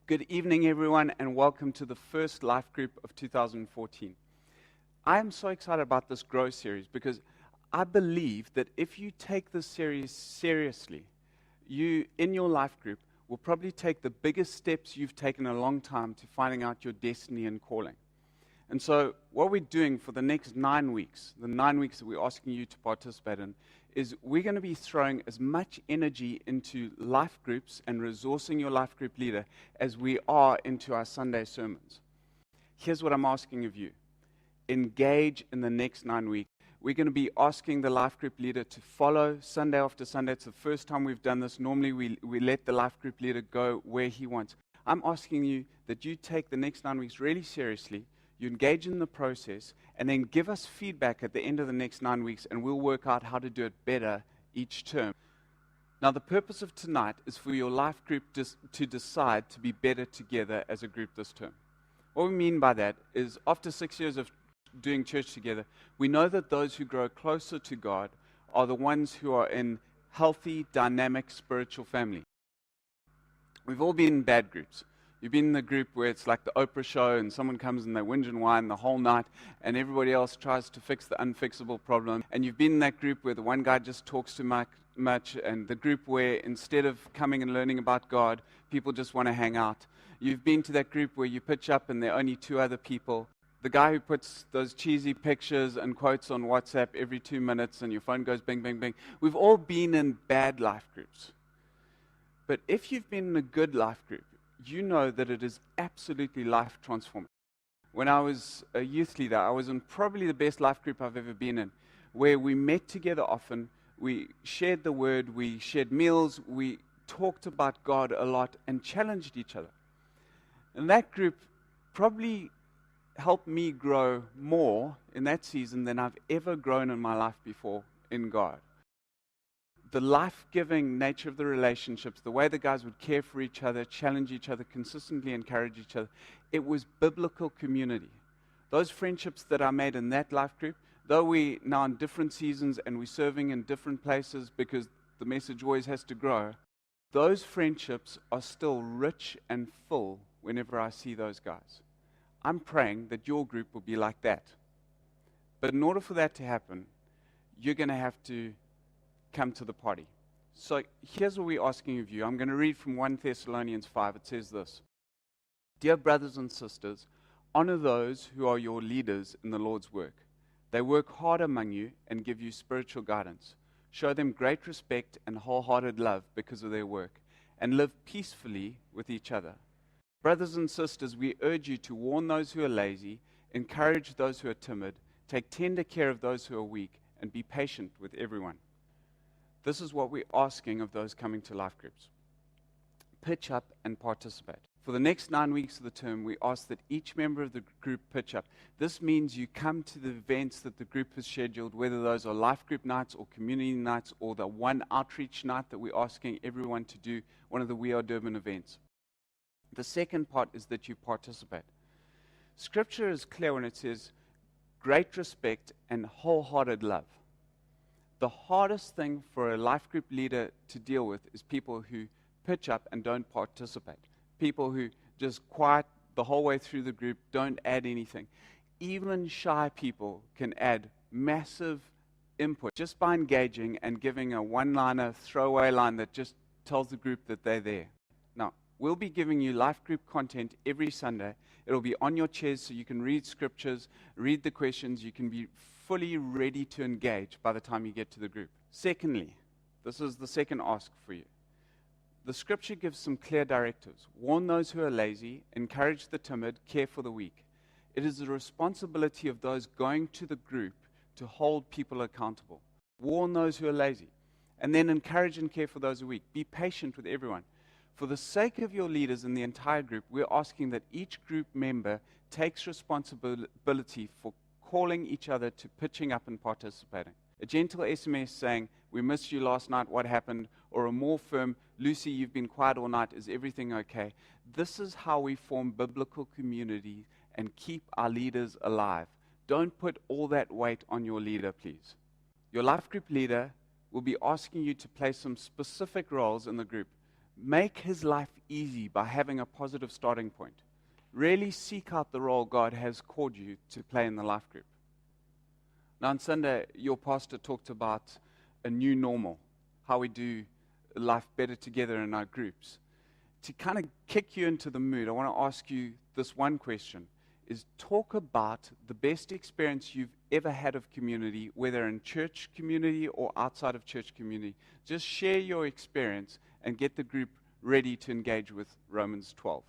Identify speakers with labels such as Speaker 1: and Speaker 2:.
Speaker 1: Good evening, everyone, and welcome to the first life group of 2014. I am so excited about this Grow series because I believe that if you take this series seriously, you, in your life group, will probably take the biggest steps you've taken in a long time to finding out your destiny and calling. And so what we're doing for the next 9 weeks, the 9 weeks that we're asking you to participate in, is we're going to be throwing as much energy into life groups and resourcing your life group leader as we are into our Sunday sermons. Here's what I'm asking of you. Engage in the next 9 weeks. We're going to be asking the life group leader to follow Sunday after Sunday. It's the first time we've done this. Normally we let the life group leader go where he wants. I'm asking you that you take the next 9 weeks really seriously. You engage in the process, and then give us feedback at the end of the next 9 weeks, and we'll work out how to do it better each term. Now, the purpose of tonight is for your life group to decide to be better together as a group this term. What we mean by that is after 6 years of doing church together, we know that those who grow closer to God are the ones who are in healthy, dynamic, spiritual family. We've all been in bad groups. You've been in the group where it's like the Oprah show and someone comes and they whinge and whine the whole night and everybody else tries to fix the unfixable problem. And you've been in that group where the one guy just talks too much, and the group where instead of coming and learning about God, people just want to hang out. You've been to that group where you pitch up and there are only 2 other people. The guy who puts those cheesy pictures and quotes on WhatsApp every 2 minutes and your phone goes bing, bing, bing. We've all been in bad life groups. But if you've been in a good life group, you know that it is absolutely life transforming. When I was a youth leader, I was in probably the best life group I've ever been in, where we met together often, we shared the word, we shared meals, we talked about God a lot and challenged each other. And that group probably helped me grow more in that season than I've ever grown in my life before in God. The life-giving nature of the relationships, the way the guys would care for each other, challenge each other, consistently encourage each other, it was biblical community. Those friendships that I made in that life group, though we're now in different seasons and we're serving in different places because the message always has to grow, those friendships are still rich and full whenever I see those guys. I'm praying that your group will be like that. But in order for that to happen, you're going to have to come to the party. So here's what we're asking of you. I'm going to read from 1 Thessalonians 5. It says this: Dear brothers and sisters, honor those who are your leaders in the Lord's work. They work hard among you and give you spiritual guidance. Show them great respect and wholehearted love because of their work, and live peacefully with each other. Brothers and sisters, we urge you to warn those who are lazy, encourage those who are timid, take tender care of those who are weak, and be patient with everyone. This is what we're asking of those coming to life groups. Pitch up and participate. For the next 9 weeks of the term, we ask that each member of the group pitch up. This means you come to the events that the group has scheduled, whether those are life group nights or community nights or the one outreach night that we're asking everyone to do, one of the We Are Durban events. The second part is that you participate. Scripture is clear when it says great respect and wholehearted love. The hardest thing for a life group leader to deal with is people who pitch up and don't participate. People who just quiet the whole way through the group, don't add anything. Even shy people can add massive input just by engaging and giving a one-liner, throwaway line that just tells the group that they're there. Now, we'll be giving you life group content every Sunday. It'll be on your chairs so you can read scriptures, read the questions, you can be fully ready to engage by the time you get to the group. Secondly, this is the second ask for you. The scripture gives some clear directives. Warn those who are lazy, encourage the timid, care for the weak. It is the responsibility of those going to the group to hold people accountable. Warn those who are lazy, and then encourage and care for those who are weak. Be patient with everyone. For the sake of your leaders in the entire group, we're asking that each group member takes responsibility for calling each other to pitching up and participating. A gentle SMS saying, we missed you last night, what happened? Or a more firm, Lucy, you've been quiet all night, is everything okay? This is how we form biblical community and keep our leaders alive. Don't put all that weight on your leader, please. Your life group leader will be asking you to play some specific roles in the group. make his life easy by having a positive starting point. Really seek out the role God has called you to play in the life group. Now, on Sunday, your pastor talked about a new normal, how we do life better together in our groups. To kind of kick you into the mood, I want to ask you this one question, is talk about the best experience you've ever had of community, whether in church community or outside of church community. Just share your experience and get the group ready to engage with Romans 12.